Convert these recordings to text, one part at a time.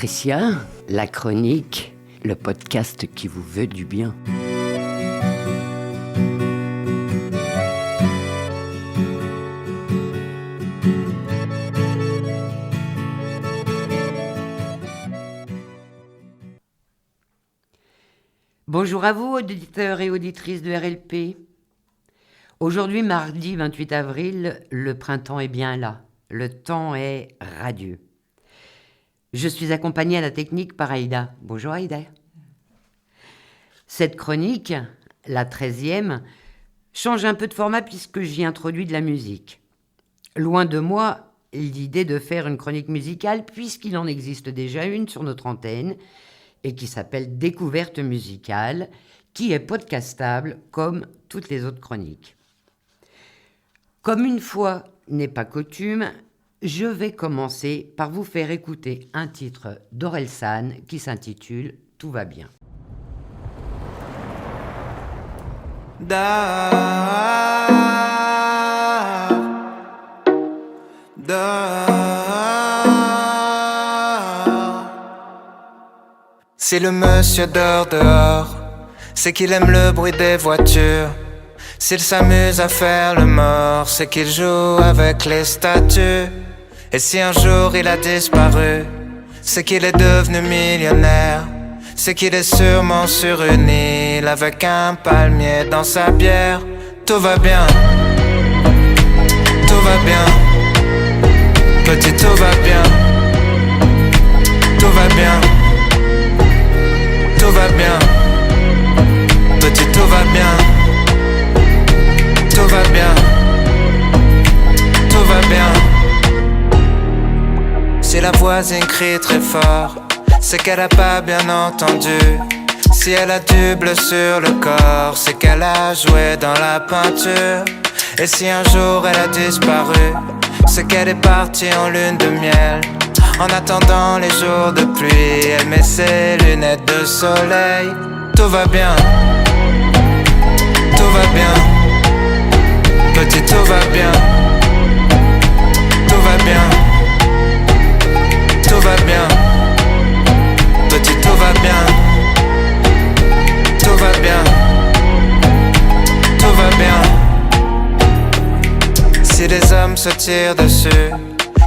Patricia, la chronique, le podcast qui vous veut du bien. Bonjour à vous, auditeurs et auditrices de RLP. Aujourd'hui, mardi 28 avril, le printemps est bien là. Le temps est radieux. Je suis accompagnée à la technique par Aïda. Bonjour Aïda. Cette chronique, la 13e, change un peu de format puisque j'y introduis de la musique. Loin de moi l'idée de faire une chronique musicale puisqu'il en existe déjà une sur notre antenne et qui s'appelle Découverte musicale, qui est podcastable comme toutes les autres chroniques. Comme une fois n'est pas coutume, je vais commencer par vous faire écouter un titre d'Orelsan qui s'intitule « Tout va bien ». Si le monsieur dort dehors, c'est qu'il aime le bruit des voitures. S'il s'amuse à faire le mort, c'est qu'il joue avec les statues. Et si un jour il a disparu, c'est qu'il est devenu millionnaire. C'est qu'il est sûrement sur une île avec un palmier dans sa bière. Tout va bien, tout va bien. Petit, tout va bien, tout va bien. Tout va bien, petit, tout va bien. Tout va bien, tout va bien. Si la voisine crie très fort, c'est qu'elle a pas bien entendu. Si elle a du bleu sur le corps, c'est qu'elle a joué dans la peinture. Et si un jour elle a disparu, c'est qu'elle est partie en lune de miel. En attendant les jours de pluie, elle met ses lunettes de soleil. Tout va bien, tout va bien. Petit, tout va bien, tout va bien, tout va bien. Petit, tout va bien, tout va bien, tout va bien. Si les hommes se tirent dessus,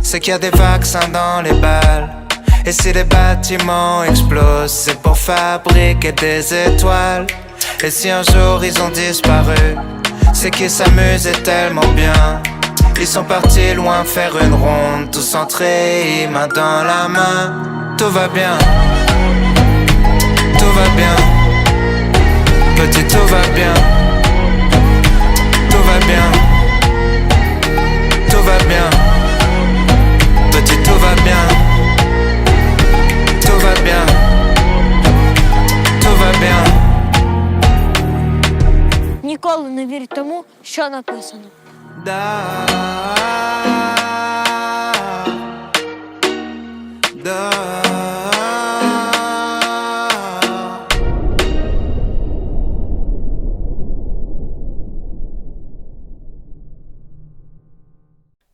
c'est qu'il y a des vaccins dans les balles. Et si les bâtiments explosent, c'est pour fabriquer des étoiles. Et si un jour ils ont disparu, c'est qu'ils s'amusaient tellement bien. Ils sont partis loin faire une ronde, tous entrés, main dans la main. Tout va bien, tout va bien. Petit, tout va bien, tout va bien, tout va bien. Petit, tout va bien, tout va bien, tout va bien. Ніколи не вірь тому, що написано.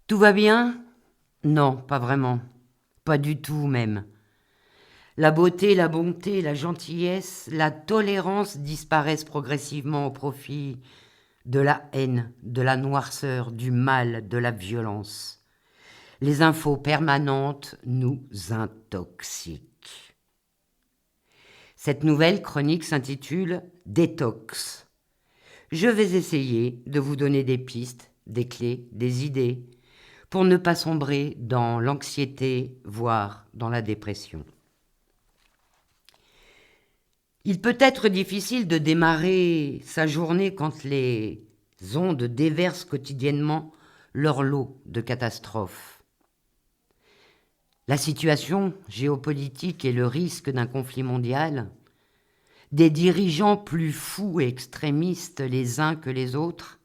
Tout va bien ? Non, pas vraiment. Pas du tout même. La beauté, la bonté, la gentillesse, la tolérance disparaissent progressivement au profit de la haine, de la noirceur, du mal, de la violence. Les infos permanentes nous intoxiquent. Cette nouvelle chronique s'intitule « Détox ». Je vais essayer de vous donner des pistes, des clés, des idées pour ne pas sombrer dans l'anxiété, voire dans la dépression. Il peut être difficile de démarrer sa journée quand les ondes déversent quotidiennement leur lot de catastrophes. La situation géopolitique et le risque d'un conflit mondial, des dirigeants plus fous et extrémistes les uns que les autres,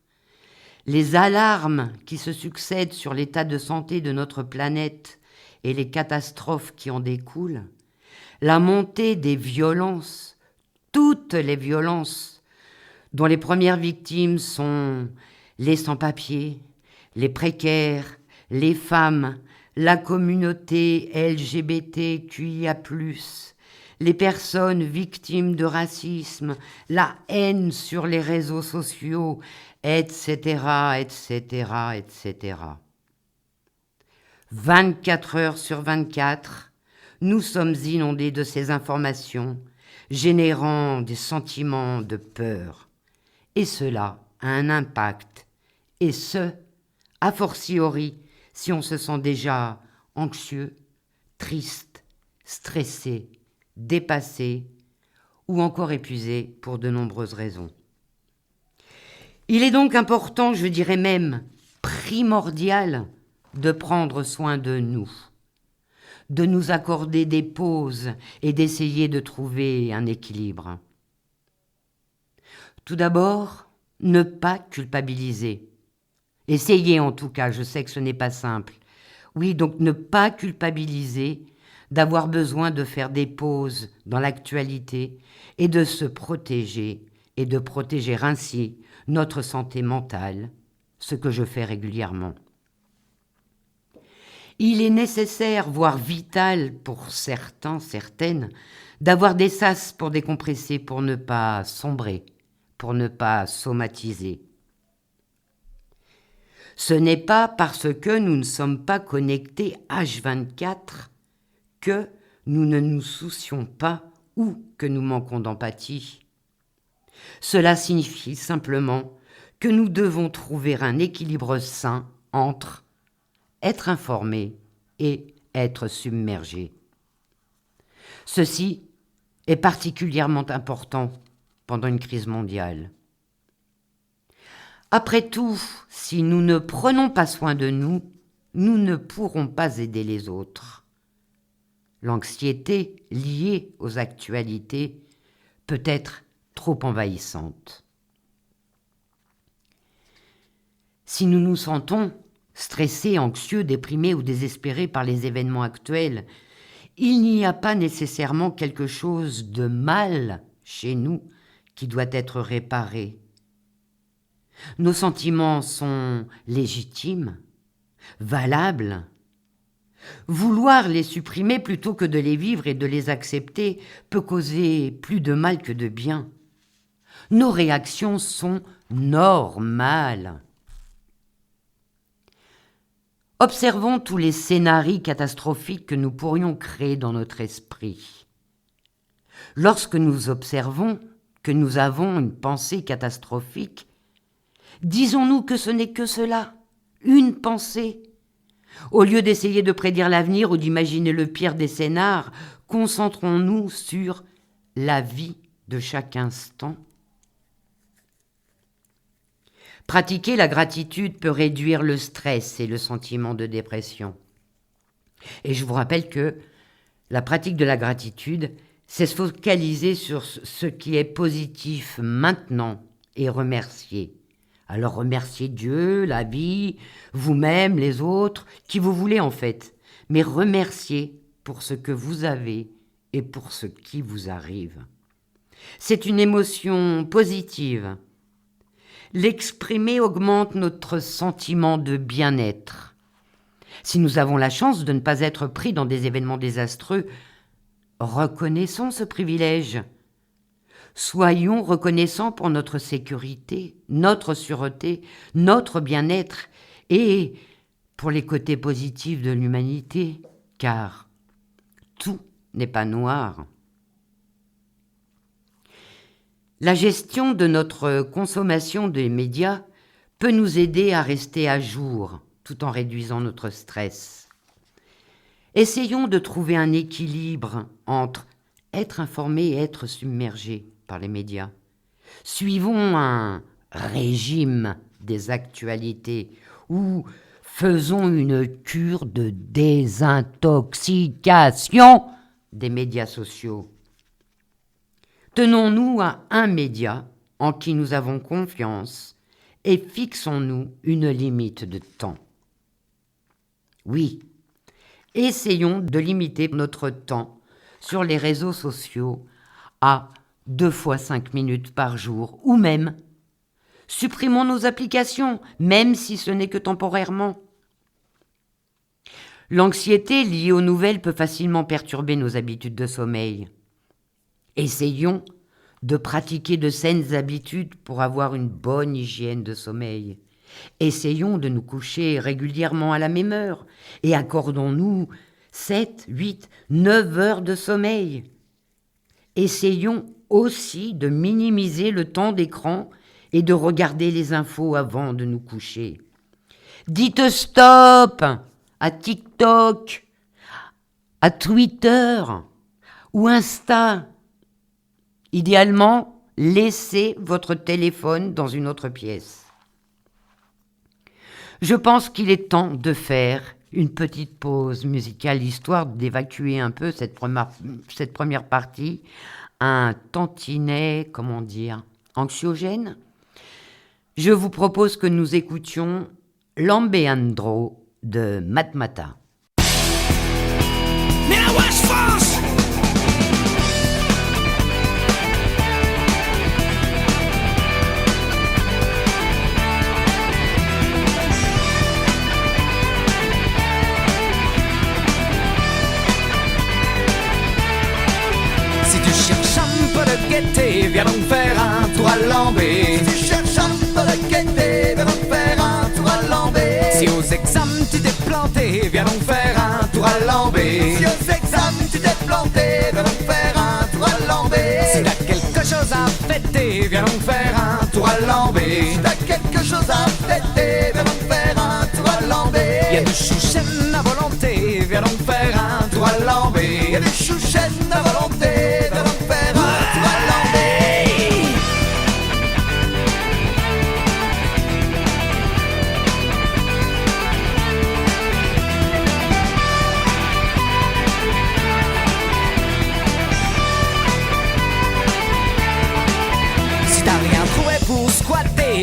les alarmes qui se succèdent sur l'état de santé de notre planète et les catastrophes qui en découlent, la montée des violences, toutes les violences dont les premières victimes sont les sans-papiers, les précaires, les femmes, la communauté LGBTQIA+, les personnes victimes de racisme, la haine sur les réseaux sociaux, etc., etc., etc. 24 heures sur 24, nous sommes inondés de ces informations, générant des sentiments de peur. Et cela a un impact, et ce, a fortiori, si on se sent déjà anxieux, triste, stressé, dépassé ou encore épuisé pour de nombreuses raisons. Il est donc important, je dirais même primordial, de prendre soin de nous accorder des pauses et d'essayer de trouver un équilibre. Tout d'abord, ne pas culpabiliser. Essayez en tout cas, je sais que ce n'est pas simple. Oui, donc ne pas culpabiliser d'avoir besoin de faire des pauses dans l'actualité et de se protéger et de protéger ainsi notre santé mentale, ce que je fais régulièrement. Il est nécessaire, voire vital pour certains, certaines, d'avoir des sas pour décompresser, pour ne pas sombrer, pour ne pas somatiser. Ce n'est pas parce que nous ne sommes pas connectés H24 que nous ne nous soucions pas ou que nous manquons d'empathie. Cela signifie simplement que nous devons trouver un équilibre sain entre être informé et être submergé. Ceci est particulièrement important pendant une crise mondiale. Après tout, si nous ne prenons pas soin de nous, nous ne pourrons pas aider les autres. L'anxiété liée aux actualités peut être trop envahissante. Si nous nous sentons stressés, anxieux, déprimés ou désespérés par les événements actuels, il n'y a pas nécessairement quelque chose de mal chez nous qui doit être réparé. Nos sentiments sont légitimes, valables. Vouloir les supprimer plutôt que de les vivre et de les accepter peut causer plus de mal que de bien. Nos réactions sont normales. Observons tous les scénarios catastrophiques que nous pourrions créer dans notre esprit. Lorsque nous observons que nous avons une pensée catastrophique, disons-nous que ce n'est que cela, une pensée. Au lieu d'essayer de prédire l'avenir ou d'imaginer le pire des scénars, concentrons-nous sur la vie de chaque instant. Pratiquer la gratitude peut réduire le stress et le sentiment de dépression. Et je vous rappelle que la pratique de la gratitude, c'est se focaliser sur ce qui est positif maintenant et remercier. Alors remerciez Dieu, la vie, vous-même, les autres, qui vous voulez en fait. Mais remerciez pour ce que vous avez et pour ce qui vous arrive. C'est une émotion positive. L'exprimer augmente notre sentiment de bien-être. Si nous avons la chance de ne pas être pris dans des événements désastreux, reconnaissons ce privilège. Soyons reconnaissants pour notre sécurité, notre sûreté, notre bien-être et pour les côtés positifs de l'humanité, car tout n'est pas noir. La gestion de notre consommation des médias peut nous aider à rester à jour tout en réduisant notre stress. Essayons de trouver un équilibre entre être informé et être submergé par les médias. Suivons un régime des actualités ou faisons une cure de désintoxication des médias sociaux. Tenons-nous à un média en qui nous avons confiance et fixons-nous une limite de temps. Oui, essayons de limiter notre temps sur les réseaux sociaux à 2 fois 5 minutes par jour ou même supprimons nos applications, même si ce n'est que temporairement. L'anxiété liée aux nouvelles peut facilement perturber nos habitudes de sommeil. Essayons de pratiquer de saines habitudes pour avoir une bonne hygiène de sommeil. Essayons de nous coucher régulièrement à la même heure et accordons-nous 7, 8, 9 heures de sommeil. Essayons aussi de minimiser le temps d'écran et de regarder les infos avant de nous coucher. Dites stop à TikTok, à Twitter ou Insta. Idéalement, laissez votre téléphone dans une autre pièce. Je pense qu'il est temps de faire une petite pause musicale, histoire d'évacuer un peu cette première partie, un tantinet, anxiogène. Je vous propose que nous écoutions Lambeandro de Matmata. Viens donc faire un tour à Lambé. Si tu cherches un peu de gaieté, viens donc faire un tour à Lambé. Si aux examens tu t'es planté, viens donc faire un tour à Lambé. Si aux examens tu t'es planté, viens donc faire un tour à Lambé. Si t'as quelque chose à fêter, viens donc faire un tour à Lambé. Si t'as quelque chose à fêter, viens donc faire un tour à Lambé. Y'a du chouchen à volonté, viens donc faire un tour à Lambé. Y'a du chouchen à volonté, viens donc faire un tour à Lambé.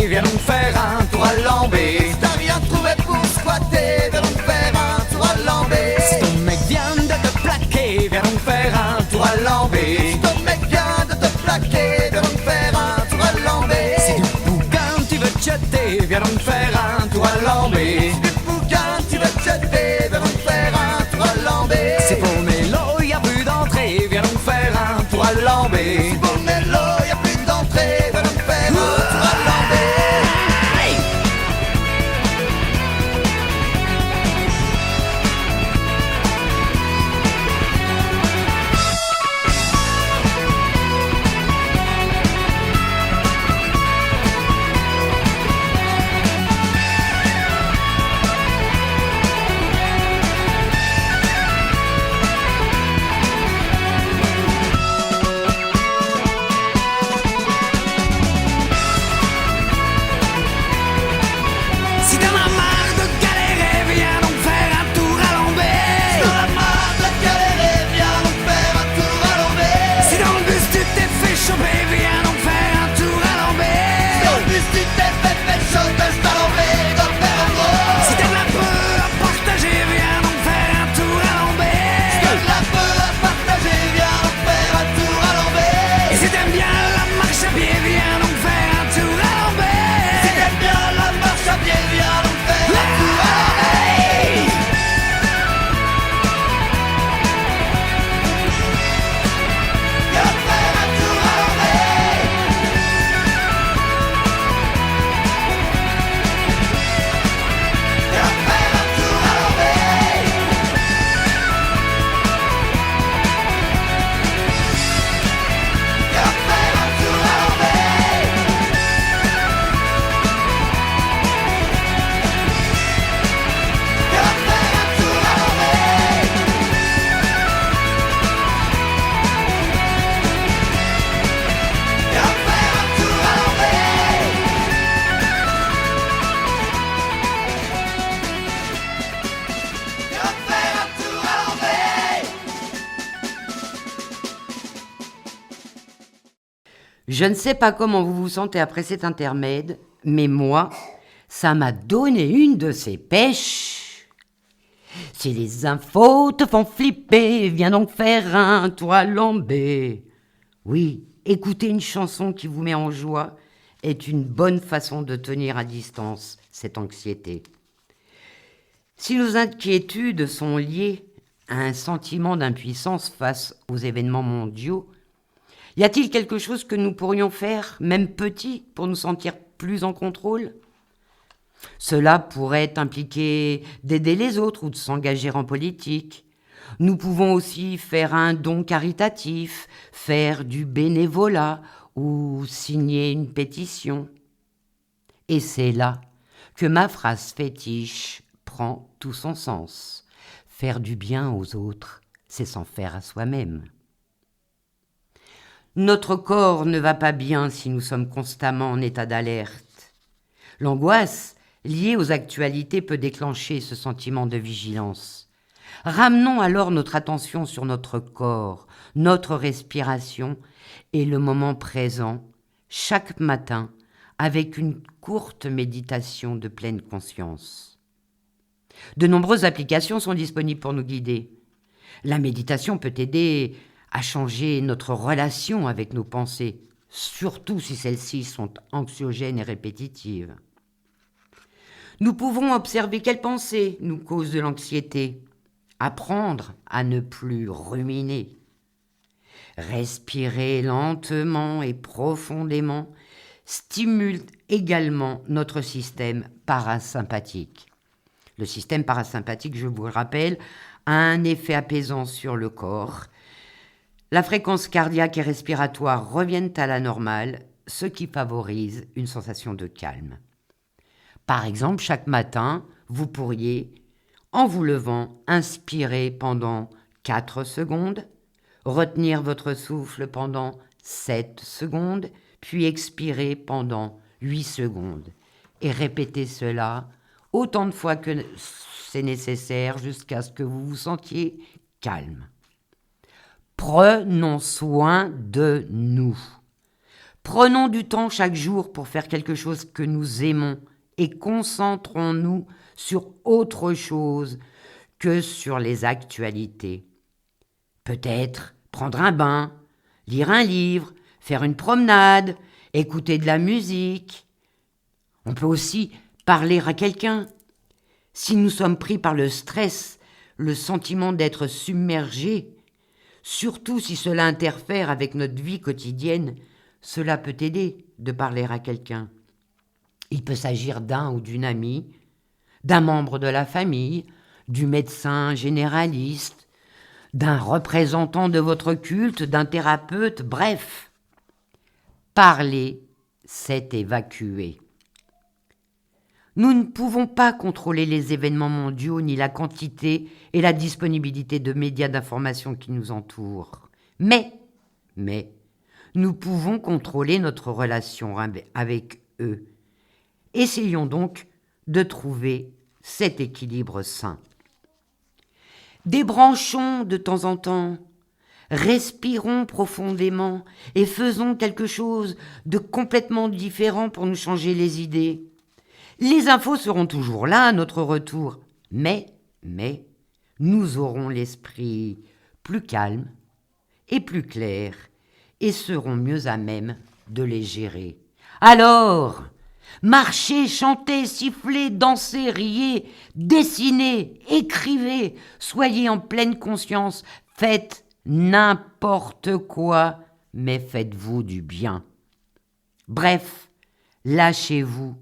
Viens donc faire un tour à Lambé. Si t'as rien trouvé pour squatter, viens donc faire un tour à Lambé. Si ton mec vient de te plaquer, viens donc faire un tour à Lambé. Si ton mec vient de te plaquer, viens donc faire un tour à Lambé. Si du bouquin tu veux te jeter, viens donc faire un tour à Lambé. Si du bouquin tu veux te jeter, viens donc faire un tour à Lambé. Si pour Mélo y'a plus d'entrée, viens donc faire un tour à Lambé. Si pour Mélo y'a plus d'entrée, viens donc faire un tour à Lambé. Je ne sais pas comment vous vous sentez après cet intermède, mais moi, ça m'a donné une de ces pêches. Si les infos te font flipper, viens donc faire un tour à Lambé. Oui, écouter une chanson qui vous met en joie est une bonne façon de tenir à distance cette anxiété. Si nos inquiétudes sont liées à un sentiment d'impuissance face aux événements mondiaux, y a-t-il quelque chose que nous pourrions faire, même petit, pour nous sentir plus en contrôle ? Cela pourrait impliquer d'aider les autres ou de s'engager en politique. Nous pouvons aussi faire un don caritatif, faire du bénévolat ou signer une pétition. Et c'est là que ma phrase fétiche prend tout son sens. Faire du bien aux autres, c'est s'en faire à soi-même. Notre corps ne va pas bien si nous sommes constamment en état d'alerte. L'angoisse liée aux actualités peut déclencher ce sentiment de vigilance. Ramenons alors notre attention sur notre corps, notre respiration et le moment présent, chaque matin, avec une courte méditation de pleine conscience. De nombreuses applications sont disponibles pour nous guider. La méditation peut aider à changer notre relation avec nos pensées, surtout si celles-ci sont anxiogènes et répétitives. Nous pouvons observer quelles pensées nous causent de l'anxiété, apprendre à ne plus ruminer, respirer lentement et profondément stimule également notre système parasympathique. Le système parasympathique, je vous le rappelle, a un effet apaisant sur le corps. La fréquence cardiaque et respiratoire reviennent à la normale, ce qui favorise une sensation de calme. Par exemple, chaque matin, vous pourriez, en vous levant, inspirer pendant 4 secondes, retenir votre souffle pendant 7 secondes, puis expirer pendant 8 secondes. Et répéter cela autant de fois que c'est nécessaire jusqu'à ce que vous vous sentiez calme. Prenons soin de nous. Prenons du temps chaque jour pour faire quelque chose que nous aimons et concentrons-nous sur autre chose que sur les actualités. Peut-être prendre un bain, lire un livre, faire une promenade, écouter de la musique. On peut aussi parler à quelqu'un. Si nous sommes pris par le stress, le sentiment d'être submergé, surtout si cela interfère avec notre vie quotidienne, cela peut aider de parler à quelqu'un. Il peut s'agir d'un ou d'une amie, d'un membre de la famille, du médecin généraliste, d'un représentant de votre culte, d'un thérapeute, bref. Parler, c'est évacuer. Nous ne pouvons pas contrôler les événements mondiaux ni la quantité et la disponibilité de médias d'information qui nous entourent. Mais, nous pouvons contrôler notre relation avec eux. Essayons donc de trouver cet équilibre sain. Débranchons de temps en temps, respirons profondément et faisons quelque chose de complètement différent pour nous changer les idées. Les infos seront toujours là à notre retour, mais nous aurons l'esprit plus calme et plus clair et serons mieux à même de les gérer. Alors, marchez, chantez, sifflez, dansez, riez, dessinez, écrivez, soyez en pleine conscience, faites n'importe quoi, mais faites-vous du bien. Bref, lâchez-vous,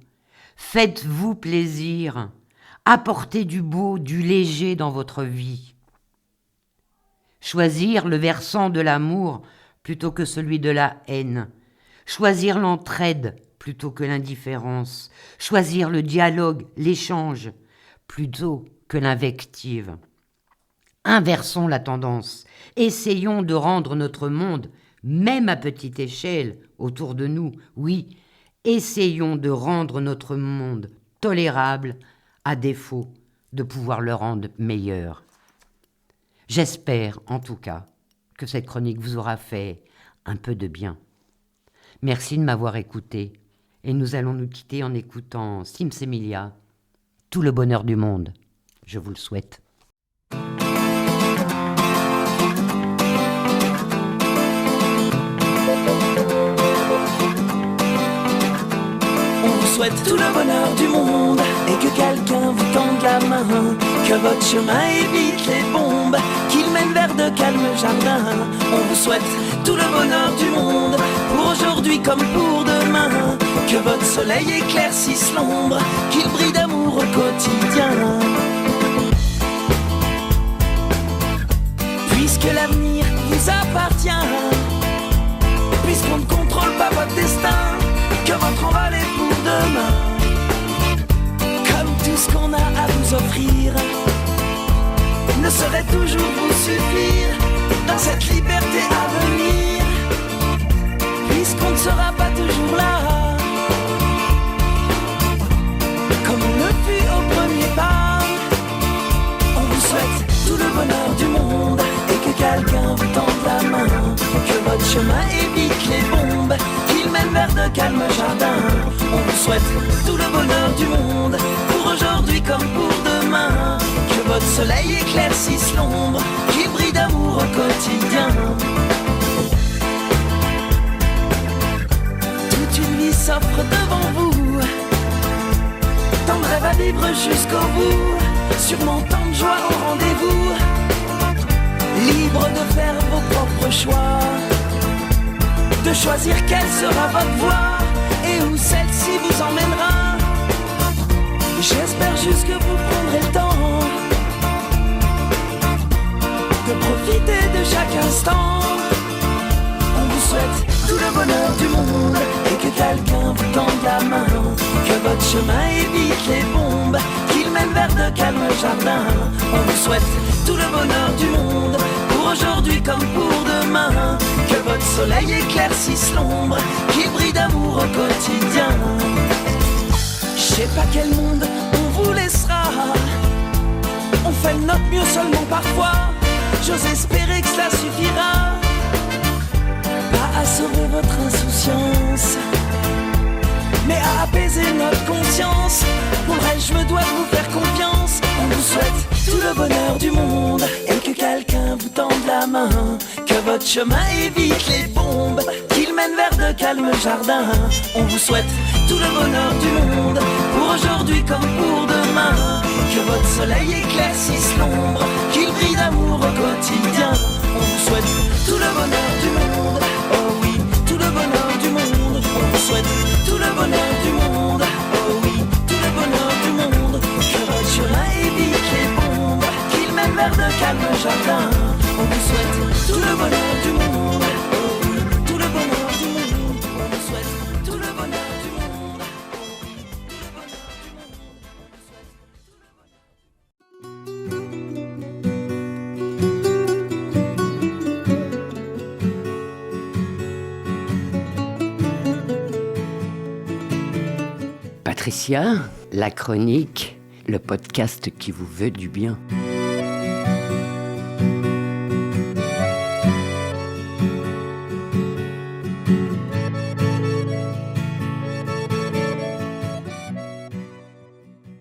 faites-vous plaisir, apportez du beau, du léger dans votre vie. Choisir le versant de l'amour plutôt que celui de la haine, choisir l'entraide plutôt que l'indifférence, choisir le dialogue, l'échange, plutôt que l'invective. Inversons la tendance, essayons de rendre notre monde, même à petite échelle, autour de nous, oui, essayons de rendre notre monde tolérable, à défaut de pouvoir le rendre meilleur. J'espère, en tout cas, que cette chronique vous aura fait un peu de bien. Merci de m'avoir écouté. Et nous allons nous quitter en écoutant Sims Emilia, tout le bonheur du monde. Je vous le souhaite. On vous souhaite tout le bonheur du monde et que quelqu'un vous tende la main. main, que votre chemin évite les bombes, qu'il mène vers de calmes jardins. On vous souhaite tout le bonheur du monde, pour aujourd'hui comme pour demain, que votre soleil éclaircisse l'ombre, qu'il brille d'amour au quotidien. Puisque l'avenir vous appartient, puisqu'on ne contrôle pas votre destin, que votre envol est pour demain. Comme tout ce qu'on a à vous offrir ne saurait toujours vous suffire dans cette liberté à venir, puisqu'on ne sera pas toujours là, comme on le fut au premier pas. On vous souhaite tout le bonheur du monde et que quelqu'un vous tende la main, que votre chemin évite les bombes, qu'il mène vers de calmes jardins. On vous souhaite tout le bonheur du monde, pour aujourd'hui comme pour demain, que votre soleil éclaircisse l'ombre, qu'il brille d'amour au quotidien. Toute une vie s'offre devant vous, tant de rêves à vivre jusqu'au bout, sûrement tant de joie au rendez-vous, libre de faire vos propres choix, de choisir quelle sera votre voie et où celle-ci vous emmènera. J'espère juste que vous prendrez le temps de profiter de chaque instant. On vous souhaite tout le bonheur du monde et que quelqu'un vous tende la main, que votre chemin évite les bombes, qu'il mène vers de calmes jardins. On vous souhaite tout le bonheur du monde, pour aujourd'hui comme pour demain, que votre soleil éclaircisse l'ombre, qu'il brille d'amour au quotidien. Je sais pas quel monde on vous laissera, on fait de notre mieux seulement parfois, j'ose espérer que cela suffira, pas à sauver votre insouciance, mais à apaiser notre conscience. Pour le reste, je me dois de vous faire confiance. On vous souhaite tout le bonheur du monde et que quelqu'un vous tende la main, que votre chemin évite les bombes, qu'il mène vers de calmes jardins. On vous souhaite tout le bonheur du monde, pour aujourd'hui comme pour demain, que votre soleil éclaircisse l'ombre, qu'il brille d'amour au quotidien. On vous souhaite tout le bonheur du monde, oh oui, tout le bonheur du monde. On vous souhaite tout le bonheur du monde, oh oui, tout le bonheur du monde, que votre chemin évite les bombes, qu'il mène vers de calmes jardins. On vous souhaite tout le bonheur du monde, oh oui, tout le bonheur du monde. On vous souhaite tout le bonheur du monde, oh oui, tout le bonheur du monde. On vous souhaite tout le bonheur. Patricia, la chronique, le podcast qui vous veut du bien.